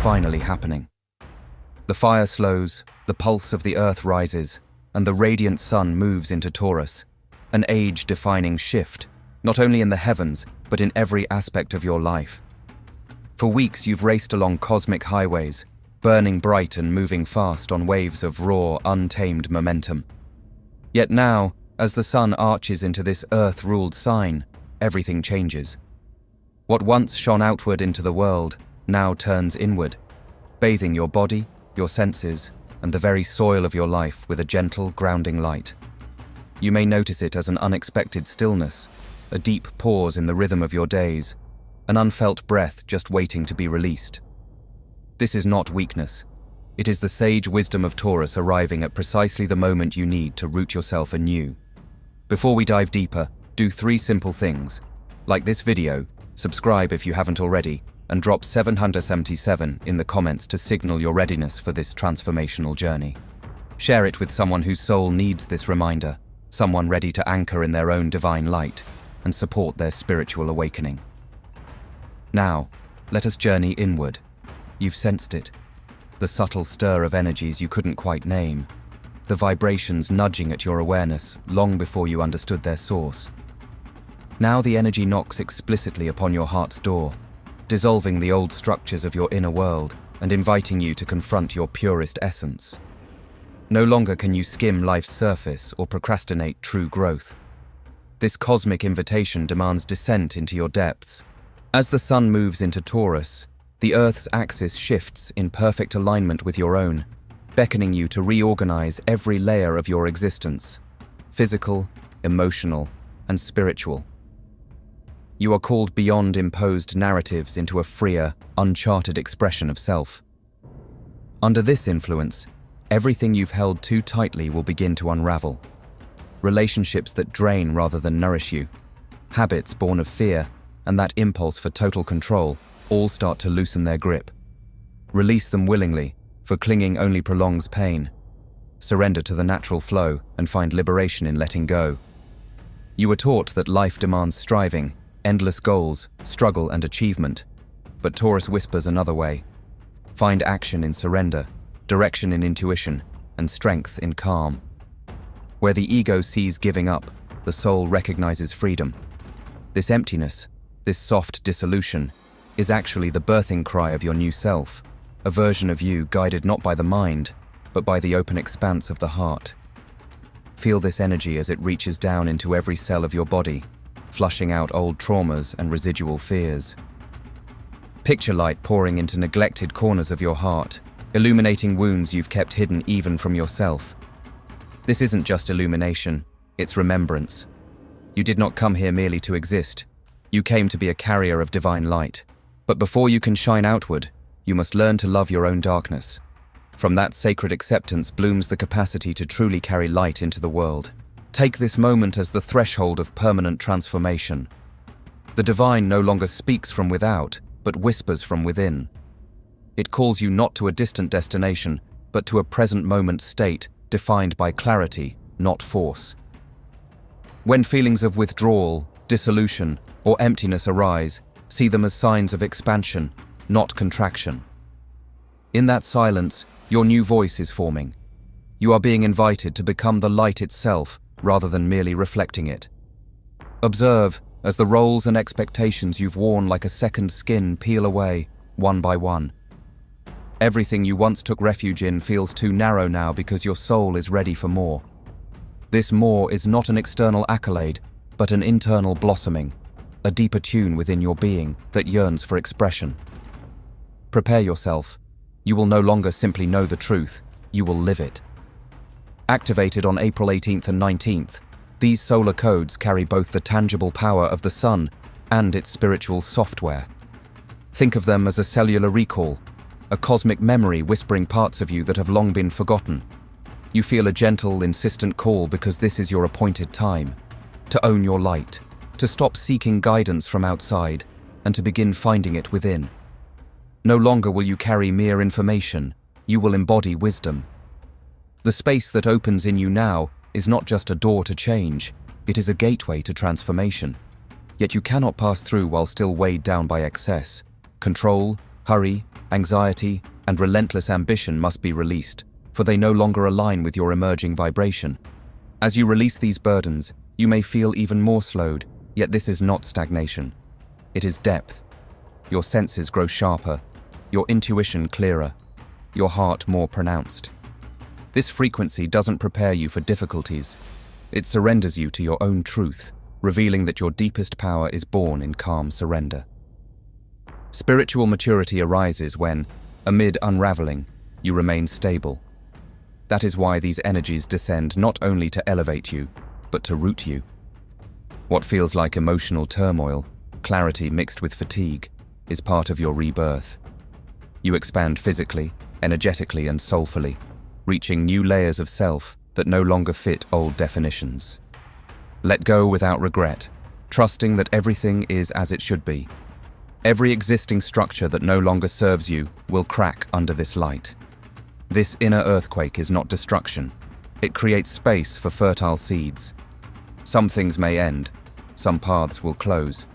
finally happening. The fire slows, the pulse of the earth rises, and the radiant sun moves into Taurus, an age-defining shift, not only in the heavens, but in every aspect of your life. For weeks you've raced along cosmic highways, burning bright and moving fast on waves of raw, untamed momentum. Yet now, as the sun arches into this earth-ruled sign, everything changes. What once shone outward into the world now turns inward, bathing your body, your senses, and the very soil of your life with a gentle, grounding light. You may notice it as an unexpected stillness, a deep pause in the rhythm of your days, an unfelt breath just waiting to be released. This is not weakness. It is the sage wisdom of Taurus arriving at precisely the moment you need to root yourself anew. Before we dive deeper, do 3 simple things. Like this video, subscribe if you haven't already, and drop 777 in the comments to signal your readiness for this transformational journey. Share it with someone whose soul needs this reminder, someone ready to anchor in their own divine light and support their spiritual awakening. Now, let us journey inward. You've sensed it. The subtle stir of energies you couldn't quite name, the vibrations nudging at your awareness long before you understood their source. Now the energy knocks explicitly upon your heart's door, dissolving the old structures of your inner world and inviting you to confront your purest essence. No longer can you skim life's surface or procrastinate true growth. This cosmic invitation demands descent into your depths. As the sun moves into Taurus, the Earth's axis shifts in perfect alignment with your own, beckoning you to reorganize every layer of your existence, physical, emotional, and spiritual. You are called beyond imposed narratives into a freer, uncharted expression of self. Under this influence, everything you've held too tightly will begin to unravel. Relationships that drain rather than nourish you, habits born of fear, and that impulse for total control all start to loosen their grip. Release them willingly, for clinging only prolongs pain. Surrender to the natural flow and find liberation in letting go. You were taught that life demands striving, endless goals, struggle and achievement, but Taurus whispers another way. Find action in surrender, direction in intuition, and strength in calm. Where the ego sees giving up, the soul recognizes freedom. This emptiness, this soft dissolution, is actually the birthing cry of your new self, a version of you guided not by the mind, but by the open expanse of the heart. Feel this energy as it reaches down into every cell of your body, flushing out old traumas and residual fears. Picture light pouring into neglected corners of your heart, illuminating wounds you've kept hidden even from yourself. This isn't just illumination, it's remembrance. You did not come here merely to exist. You came to be a carrier of divine light. But before you can shine outward, you must learn to love your own darkness. From that sacred acceptance blooms the capacity to truly carry light into the world. Take this moment as the threshold of permanent transformation. The divine no longer speaks from without, but whispers from within. It calls you not to a distant destination, but to a present moment state defined by clarity, not force. When feelings of withdrawal, dissolution, or emptiness arise, see them as signs of expansion, not contraction. In that silence, your new voice is forming. You are being invited to become the light itself rather than merely reflecting it. Observe as the roles and expectations you've worn like a second skin peel away, one by one. Everything you once took refuge in feels too narrow now because your soul is ready for more. This more is not an external accolade, but an internal blossoming, a deeper tune within your being that yearns for expression. Prepare yourself. You will no longer simply know the truth, you will live it. Activated on April 18th and 19th, these solar codes carry both the tangible power of the sun and its spiritual software. Think of them as a cellular recall, a cosmic memory whispering parts of you that have long been forgotten. You feel a gentle, insistent call because this is your appointed time, to own your light, to stop seeking guidance from outside, and to begin finding it within. No longer will you carry mere information, you will embody wisdom. The space that opens in you now is not just a door to change, it is a gateway to transformation. Yet you cannot pass through while still weighed down by excess, control, Hurry, anxiety, and relentless ambition must be released, for they no longer align with your emerging vibration. As you release these burdens, you may feel even more slowed, yet this is not stagnation. It is depth. Your senses grow sharper, your intuition clearer, your heart more pronounced. This frequency doesn't prepare you for difficulties. It surrenders you to your own truth, revealing that your deepest power is born in calm surrender. Spiritual maturity arises when, amid unraveling, you remain stable. That is why these energies descend not only to elevate you, but to root you. What feels like emotional turmoil, clarity mixed with fatigue, is part of your rebirth. You expand physically, energetically, and soulfully, reaching new layers of self that no longer fit old definitions. Let go without regret, trusting that everything is as it should be. Every existing structure that no longer serves you will crack under this light. This inner earthquake is not destruction. It creates space for fertile seeds. Some things may end, some paths will close.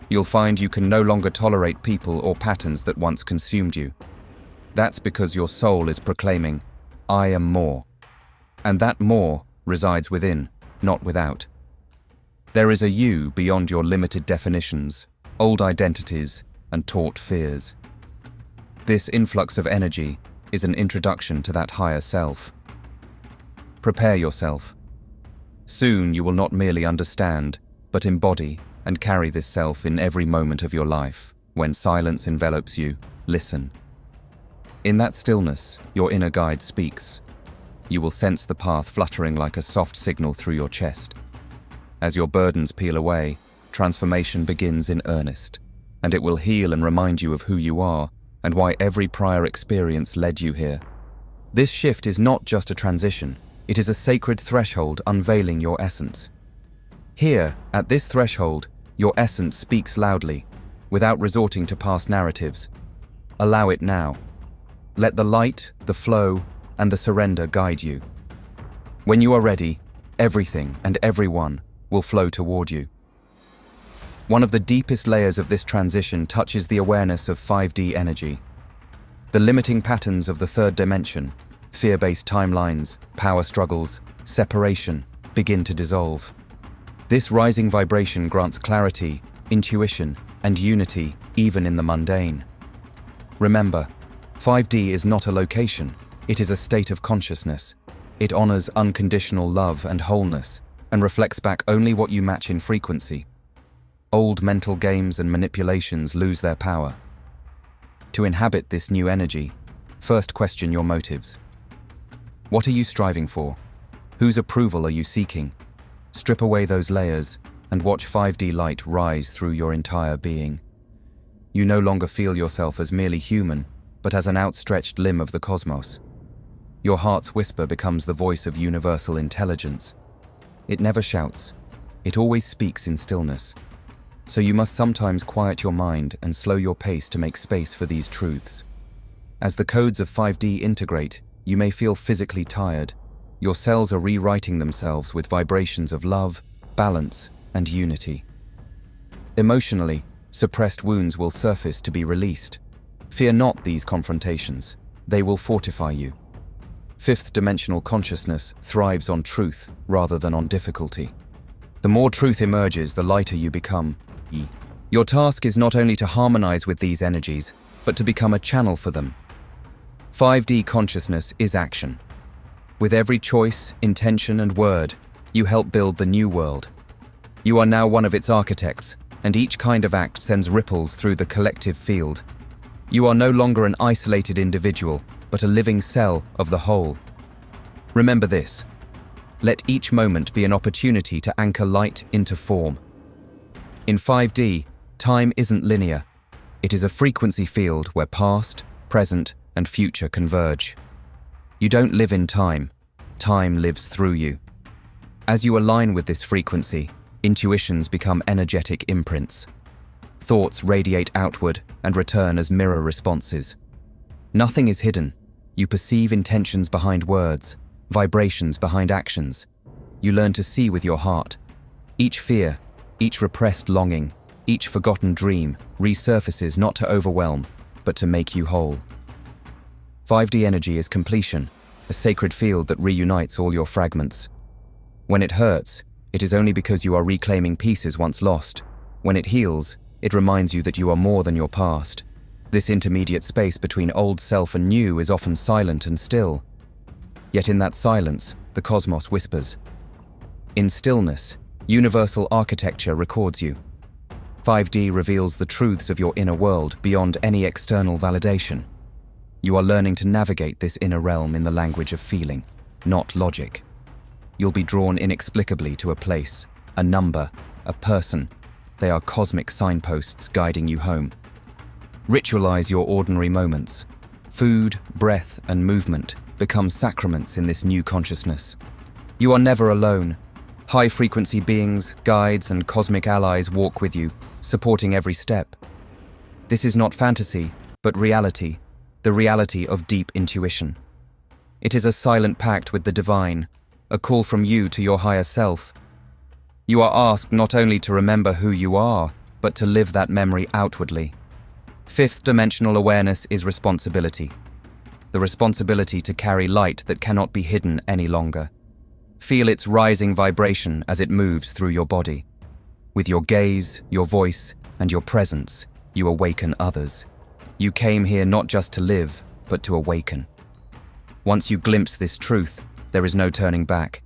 You'll find you can no longer tolerate people or patterns that once consumed you. That's because your soul is proclaiming, "I am more." And that more resides within, not without. There is a you beyond your limited definitions, old identities, and taught fears. This influx of energy is an introduction to that higher self. Prepare yourself. Soon you will not merely understand, but embody and carry this self in every moment of your life. When silence envelops you, listen. In that stillness, your inner guide speaks. You will sense the path fluttering like a soft signal through your chest. As your burdens peel away, transformation begins in earnest, and it will heal and remind you of who you are and why every prior experience led you here. This shift is not just a transition, it is a sacred threshold unveiling your essence. Here, at this threshold, your essence speaks loudly, without resorting to past narratives. Allow it now. Let the light, the flow, and the surrender guide you. When you are ready, everything and everyone will flow toward you. One of the deepest layers of this transition touches the awareness of 5D energy. The limiting patterns of the third dimension, fear-based timelines, power struggles, separation, begin to dissolve. This rising vibration grants clarity, intuition, and unity even in the mundane. Remember, 5D is not a location, it is a state of consciousness. It honors unconditional love and wholeness, and reflects back only what you match in frequency. Old mental games and manipulations lose their power. To inhabit this new energy, first question your motives. What are you striving for? Whose approval are you seeking? Strip away those layers and watch 5D light rise through your entire being. You no longer feel yourself as merely human, but as an outstretched limb of the cosmos. Your heart's whisper becomes the voice of universal intelligence. It never shouts. It always speaks in stillness. So you must sometimes quiet your mind and slow your pace to make space for these truths. As the codes of 5D integrate, you may feel physically tired. Your cells are rewriting themselves with vibrations of love, balance, and unity. Emotionally, suppressed wounds will surface to be released. Fear not these confrontations. They will fortify you. Fifth dimensional consciousness thrives on truth rather than on difficulty. The more truth emerges, the lighter you become. Your task is not only to harmonize with these energies, but to become a channel for them. 5D consciousness is action. With every choice, intention, and word, you help build the new world. You are now one of its architects, and each kind of act sends ripples through the collective field. You are no longer an isolated individual, but a living cell of the whole. Remember this. Let each moment be an opportunity to anchor light into form. In 5D, time isn't linear. It is a frequency field where past, present, and future converge. You don't live in time. Time lives through you. As you align with this frequency, intuitions become energetic imprints. Thoughts radiate outward and return as mirror responses. Nothing is hidden. You perceive intentions behind words, vibrations behind actions. You learn to see with your heart. Each fear, each repressed longing, each forgotten dream resurfaces not to overwhelm, but to make you whole. 5D energy is completion, a sacred field that reunites all your fragments. When it hurts, it is only because you are reclaiming pieces once lost. When it heals, it reminds you that you are more than your past. This intermediate space between old self and new is often silent and still. Yet in that silence, the cosmos whispers. In stillness, universal architecture records you. 5D reveals the truths of your inner world beyond any external validation. You are learning to navigate this inner realm in the language of feeling, not logic. You'll be drawn inexplicably to a place, a number, a person. They are cosmic signposts guiding you home. Ritualize your ordinary moments. Food, breath, and movement become sacraments in this new consciousness. You are never alone. High-frequency beings, guides, and cosmic allies walk with you, supporting every step. This is not fantasy, but reality, the reality of deep intuition. It is a silent pact with the divine, a call from you to your higher self. You are asked not only to remember who you are, but to live that memory outwardly. Fifth dimensional awareness is responsibility. The responsibility to carry light that cannot be hidden any longer. Feel its rising vibration as it moves through your body. With your gaze, your voice, and your presence, you awaken others. You came here not just to live, but to awaken. Once you glimpse this truth, there is no turning back.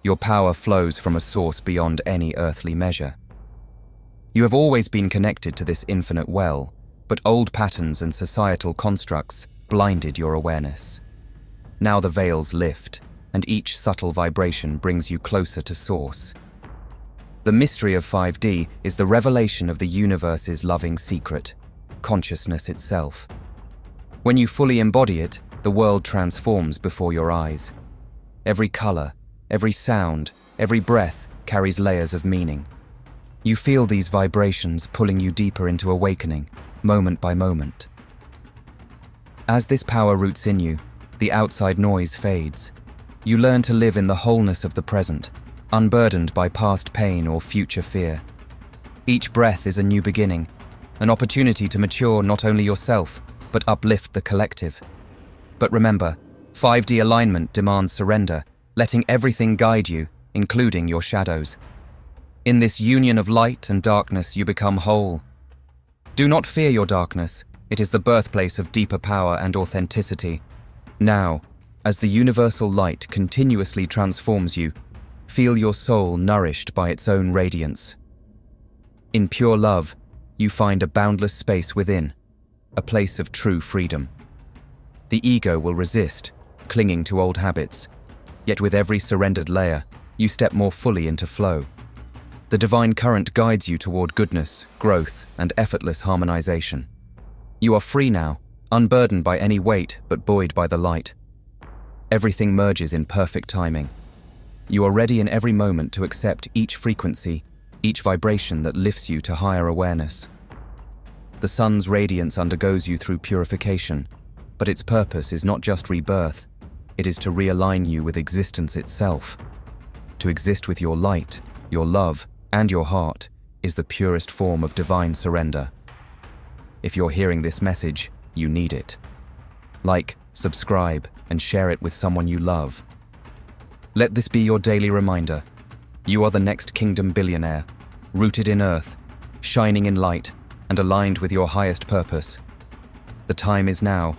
Your power flows from a source beyond any earthly measure. You have always been connected to this infinite well, but old patterns and societal constructs blinded your awareness. Now the veils lift, and each subtle vibration brings you closer to source. The mystery of 5D is the revelation of the universe's loving secret, consciousness itself. When you fully embody it, the world transforms before your eyes. Every color, every sound, every breath carries layers of meaning. You feel these vibrations pulling you deeper into awakening, moment by moment. As this power roots in you, the outside noise fades. You learn to live in the wholeness of the present, unburdened by past pain or future fear. Each breath is a new beginning, an opportunity to mature not only yourself, but uplift the collective. But remember, 5D alignment demands surrender, letting everything guide you, including your shadows. In this union of light and darkness, you become whole. Do not fear your darkness. It is the birthplace of deeper power and authenticity. Now, as the universal light continuously transforms you, feel your soul nourished by its own radiance. In pure love, you find a boundless space within, a place of true freedom. The ego will resist, clinging to old habits, yet with every surrendered layer, you step more fully into flow. The divine current guides you toward goodness, growth, and effortless harmonization. You are free now, unburdened by any weight but buoyed by the light. Everything merges in perfect timing. You are ready in every moment to accept each frequency, each vibration that lifts you to higher awareness. The sun's radiance undergoes you through purification, but its purpose is not just rebirth, it is to realign you with existence itself. To exist with your light, your love, and your heart is the purest form of divine surrender. If you're hearing this message, you need it. Like, subscribe, and share it with someone you love. Let this be your daily reminder. You are the next kingdom billionaire, rooted in earth, shining in light, and aligned with your highest purpose. The time is now.